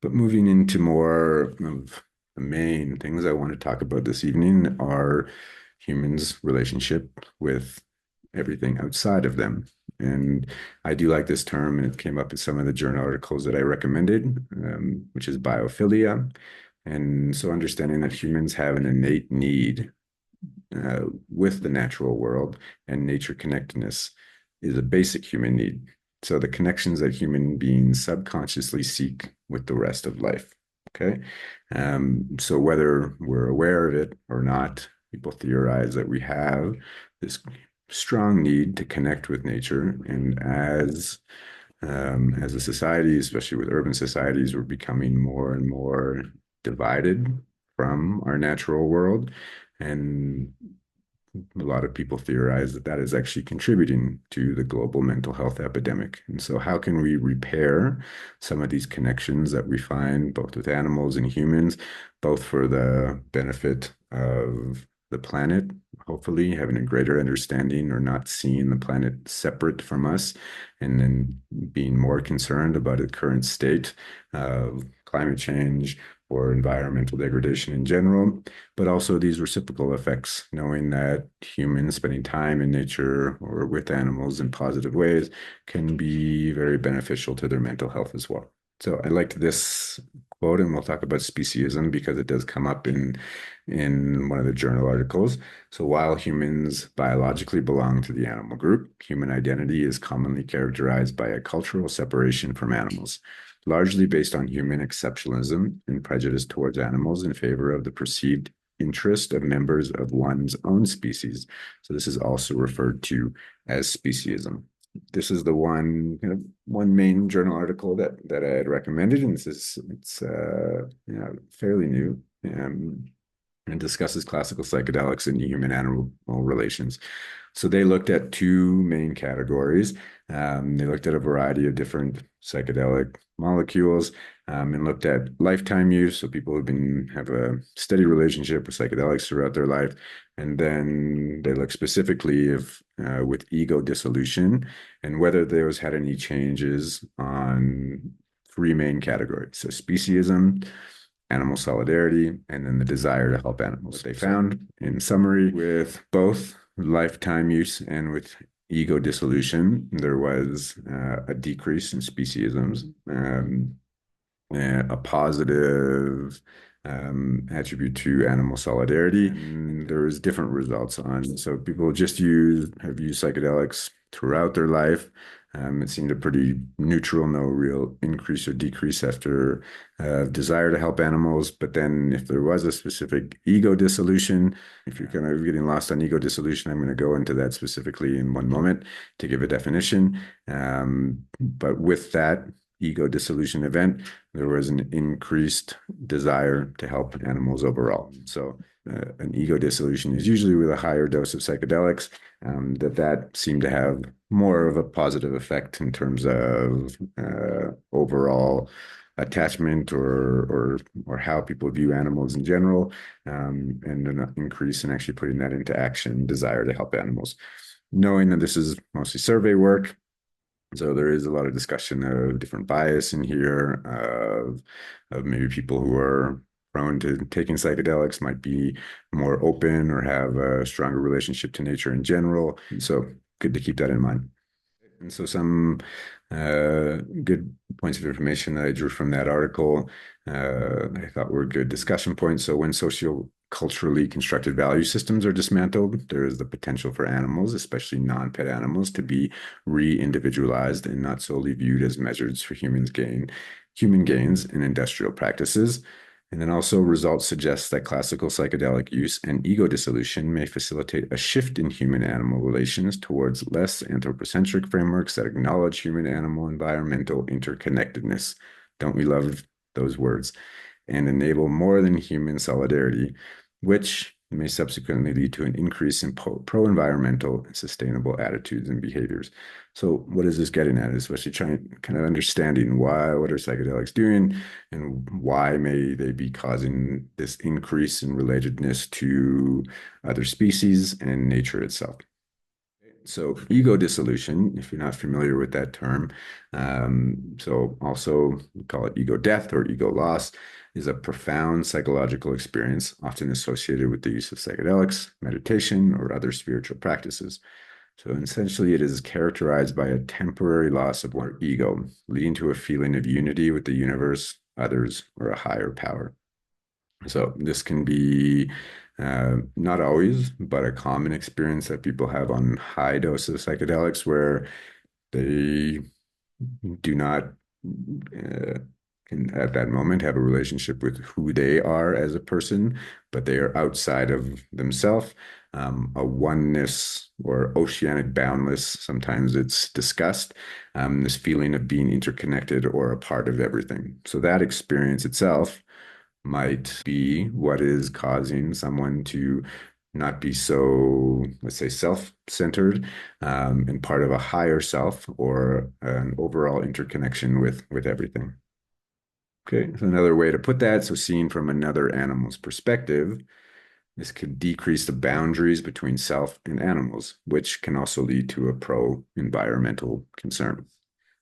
But moving into more of the main things I want to talk about this evening are humans' relationship with everything outside of them. And I do like this term, and it came up in some of the journal articles that I recommended, which is biophilia. And so understanding that humans have an innate need with the natural world, and nature connectedness is a basic human need. So the connections that human beings subconsciously seek with the rest of life. Okay. So whether we're aware of it or not, people theorize that we have this strong need to connect with nature. And as a society, especially with urban societies, we're becoming more and more divided from our natural world. And a lot of people theorize that that is actually contributing to the global mental health epidemic. And so, how can we repair some of these connections that we find both with animals and humans, both for the benefit of the planet, hopefully having a greater understanding or not seeing the planet separate from us, and then being more concerned about its current state of climate change or environmental degradation in general, but also these reciprocal effects, knowing that humans spending time in nature or with animals in positive ways can be very beneficial to their mental health as well. So I liked this quote, and we'll talk about speciesism because it does come up in one of the journal articles. So while humans biologically belong to the animal group, human identity is commonly characterized by a cultural separation from animals, largely based on human exceptionalism and prejudice towards animals in favor of the perceived interest of members of one's own species. So this is also referred to as speciesism. This is the one main journal article that I had recommended, and it's fairly new. And discusses classical psychedelics and human animal relations. So they looked at two main categories. They looked at a variety of different psychedelic molecules and looked at lifetime use. So people have a steady relationship with psychedelics throughout their life. And then they looked specifically with ego dissolution and whether those had any changes on three main categories. So speciesism, animal solidarity, and then the desire to help animals. They found, in summary, with both lifetime use and with ego dissolution, there was a decrease in speciesisms, a positive attribute to animal solidarity. And there was different results on. So people have used psychedelics throughout their life. It seemed a pretty neutral, no real increase or decrease after desire to help animals. But then if there was a specific ego dissolution, if you're kind of getting lost on ego dissolution, I'm going to go into that specifically in one moment to give a definition. But with that ego dissolution event, there was an increased desire to help animals overall. So an ego dissolution is usually with a higher dose of psychedelics, that seemed to have more of a positive effect in terms of overall attachment or how people view animals in general, and an increase in actually putting that into action, desire to help animals. Knowing that this is mostly survey work, so there is a lot of discussion of different bias in here, of maybe people who are prone to taking psychedelics might be more open or have a stronger relationship to nature in general. So good to keep that in mind. And so some good points of information that I drew from that article, I thought were good discussion points. So when socioculturally constructed value systems are dismantled, there is the potential for animals, especially non-pet animals, to be re-individualized and not solely viewed as measures for human gains in industrial practices. And then also results suggest that classical psychedelic use and ego dissolution may facilitate a shift in human-animal relations towards less anthropocentric frameworks that acknowledge human-animal environmental interconnectedness. Don't we love those words? And enable more than human solidarity, which may subsequently lead to an increase in pro-environmental and sustainable attitudes and behaviors. So what is this getting at? Especially trying kind of understanding what are psychedelics doing and why may they be causing this increase in relatedness to other species and nature itself. So ego dissolution, if you're not familiar with that term, so also we call it ego death or ego loss, is a profound psychological experience often associated with the use of psychedelics, meditation, or other spiritual practices. So essentially, it is characterized by a temporary loss of one's ego, leading to a feeling of unity with the universe, others, or a higher power. So this can be not always, but a common experience that people have on high doses of psychedelics where they do not at that moment have a relationship with who they are as a person, but they are outside of themselves, a oneness or oceanic boundless. Sometimes it's discussed, this feeling of being interconnected or a part of everything. So that experience itself might be what is causing someone to not be so, let's say, self-centered, and part of a higher self or an overall interconnection with everything. Okay, so another way to put that, so seen from another animal's perspective, this could decrease the boundaries between self and animals, which can also lead to a pro-environmental concern.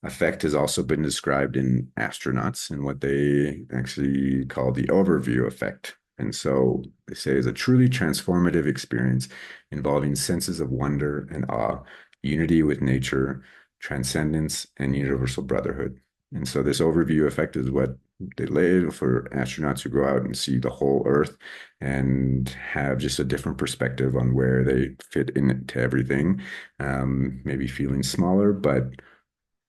Effect has also been described in astronauts and what they actually call the overview effect. And so they say is a truly transformative experience involving senses of wonder and awe, unity with nature, transcendence, and universal brotherhood. And so this overview effect is what they lay for astronauts who go out and see the whole Earth and have just a different perspective on where they fit into everything. Maybe feeling smaller, but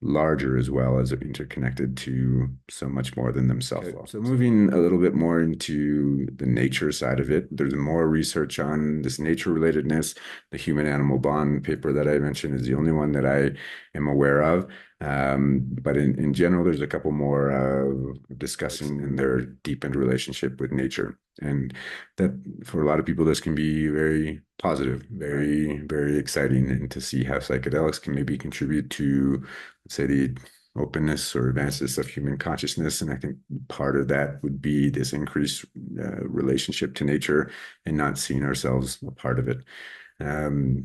larger as well as interconnected to so much more than themselves. Okay. So moving a little bit more into the nature side of it, there's more research on this nature relatedness. The human animal bond paper that I mentioned is the only one that I am aware of. But in general, there's a couple more discussing in their deepened relationship with nature. And that for a lot of people, this can be very positive, very, very exciting, and to see how psychedelics can maybe contribute to, let's say, the openness or advances of human consciousness. And I think part of that would be this increased relationship to nature and not seeing ourselves a part of it.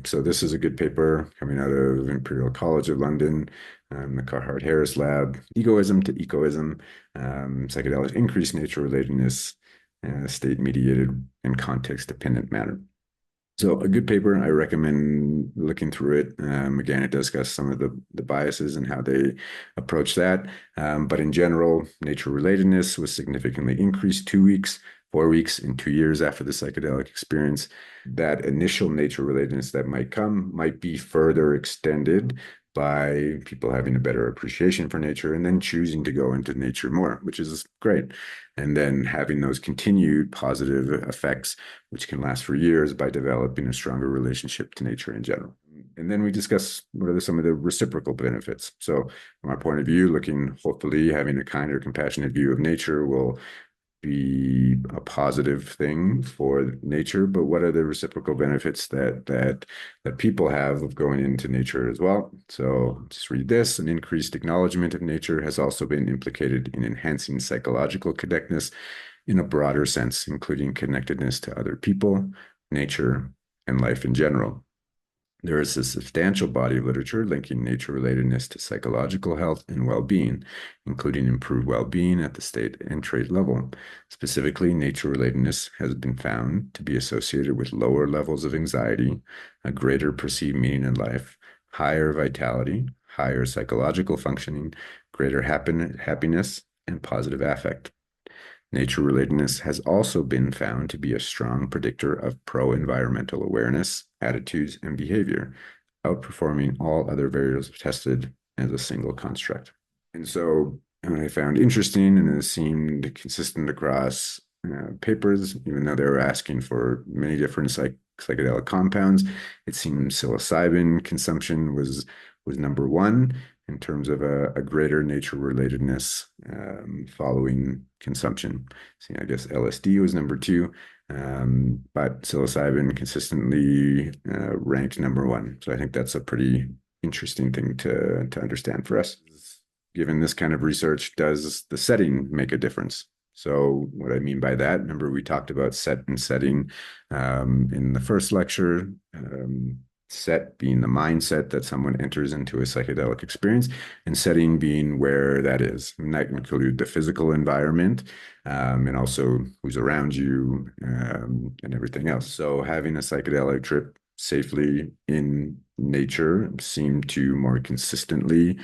So this is a good paper coming out of Imperial College of London, the Carhart Harris Lab, Egoism to Ecoism, Psychedelics Increased Nature Relatedness, State-Mediated and Context-Dependent Manner. So a good paper, I recommend looking through it. Again, it discusses some of the biases and how they approach that. But in general, nature relatedness was significantly increased 2 weeks, 4 weeks, and 2 years after the psychedelic experience. That initial nature relatedness that might come might be further extended by people having a better appreciation for nature and then choosing to go into nature more, which is great. And then having those continued positive effects, which can last for years by developing a stronger relationship to nature in general. And then we discuss what are some of the reciprocal benefits. So from our point of view, looking, hopefully having a kinder, compassionate view of nature will be a positive thing for nature, but what are the reciprocal benefits that people have of going into nature as well? So just read this. An increased acknowledgement of nature has also been implicated in enhancing psychological connectedness in a broader sense, including connectedness to other people, nature, and life in general. There is a substantial body of literature linking nature relatedness to psychological health and well-being, including improved well-being at the state and trait level. Specifically, nature relatedness has been found to be associated with lower levels of anxiety, a greater perceived meaning in life, higher vitality, higher psychological functioning, greater happiness, and positive affect. Nature relatedness has also been found to be a strong predictor of pro-environmental awareness, attitudes, and behavior, outperforming all other variables tested as a single construct. And so I found interesting, and it seemed consistent across papers, even though they were asking for many different psychedelic compounds, it seemed psilocybin consumption was number one in terms of a greater nature relatedness following consumption. So I guess LSD was number two, but psilocybin consistently ranked number one. So I think that's a pretty interesting thing to understand for us. Given this kind of research, does the setting make a difference? So what I mean by that, remember we talked about set and setting in the first lecture. Set being the mindset that someone enters into a psychedelic experience, and setting being where that is. And that can include the physical environment, and also who's around you, and everything else. So having a psychedelic trip safely in nature seemed to more consistently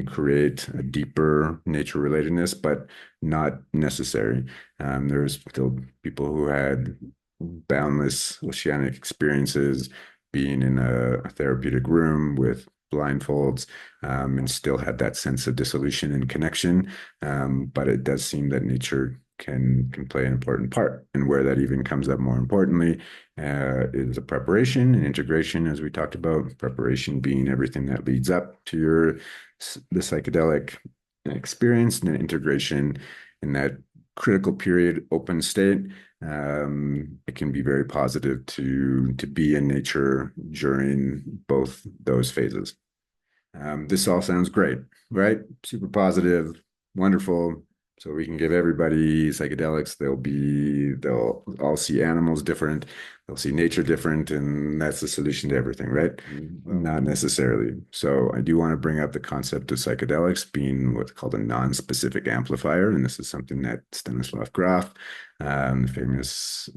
create a deeper nature relatedness, but not necessary. There's still people who had boundless oceanic experiences being in a therapeutic room with blindfolds, and still had that sense of dissolution and connection. But it does seem that nature can play an important part. And where that even comes up more importantly is the preparation and integration, as we talked about. Preparation being everything that leads up to the psychedelic experience, and then integration in that critical period, open state. It can be very positive to be in nature during both those phases. This all sounds great, right? Super positive, wonderful. So we can give everybody psychedelics. They'll all see animals different. They'll see nature different, and that's the solution to everything, right? Not necessarily. So I do want to bring up the concept of psychedelics being what's called a non-specific amplifier, and this is something that Stanislav Graf, the famous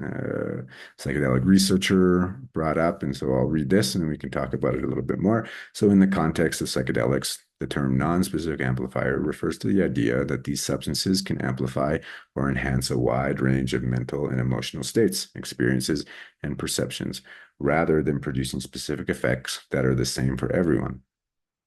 psychedelic researcher, brought up. And so I'll read this, and then we can talk about it a little bit more. So in the context of psychedelics, the term non-specific amplifier refers to the idea that these substances can amplify or enhance a wide range of mental and emotional states, experiences, and perceptions, rather than producing specific effects that are the same for everyone.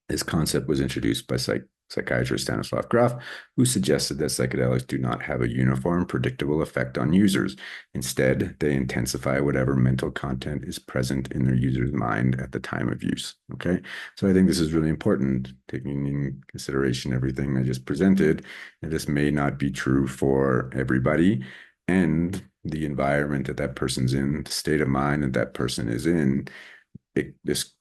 This concept was introduced by psychiatrist Stanislav Graf, who suggested that psychedelics do not have a uniform, predictable effect on users. Instead, they intensify whatever mental content is present in their user's mind at the time of use. Okay, so I think this is really important, taking in consideration everything I just presented. And this may not be true for everybody, and the environment that that person's in, the state of mind that that person is in, this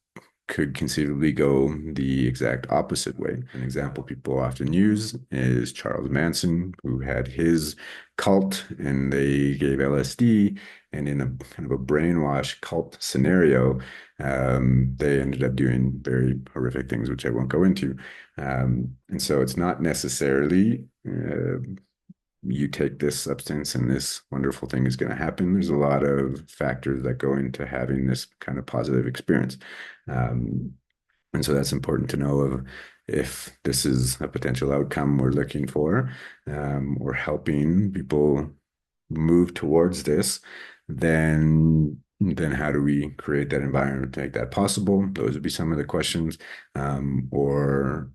could conceivably go the exact opposite way. An example people often use is Charles Manson, who had his cult and they gave LSD, and in a kind of a brainwash cult scenario, they ended up doing very horrific things, which I won't go into. And so it's not necessarily you take this substance and this wonderful thing is going to happen. There's a lot of factors that go into having this kind of positive experience. And so that's important to know of if this is a potential outcome we're looking for, or helping people move towards this, then how do we create that environment to make that possible? Those would be some of the questions, or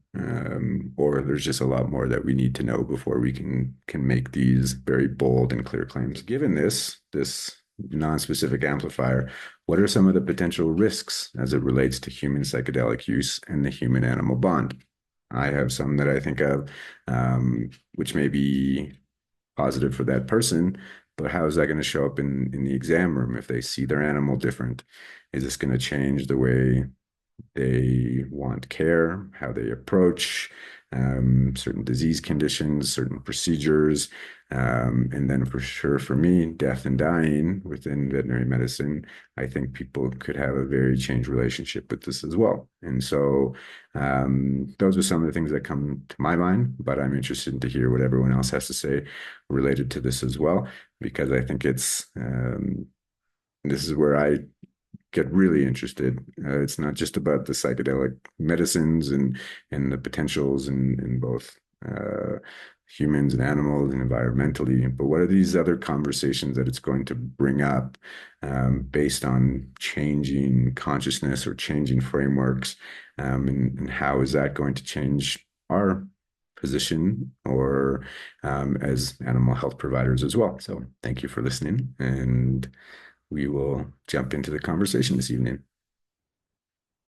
there's just a lot more that we need to know before we can make these very bold and clear claims. Given this non-specific amplifier, what are some of the potential risks as it relates to human psychedelic use and the human-animal bond? I have some that I think of, which may be positive for that person, but how is that going to show up in the exam room if they see their animal different? Is this going to change the way they want care, how they approach certain disease conditions, certain procedures? And then for sure, for me, death and dying within veterinary medicine, I think people could have a very changed relationship with this as well. And so those are some of the things that come to my mind, but I'm interested to hear what everyone else has to say related to this as well, because I think this is where I get really interested. It's not just about the psychedelic medicines and the potentials in both humans and animals and environmentally, but what are these other conversations that it's going to bring up based on changing consciousness or changing frameworks, and how is that going to change our position or as animal health providers as well. So thank you for listening, and we will jump into the conversation this evening.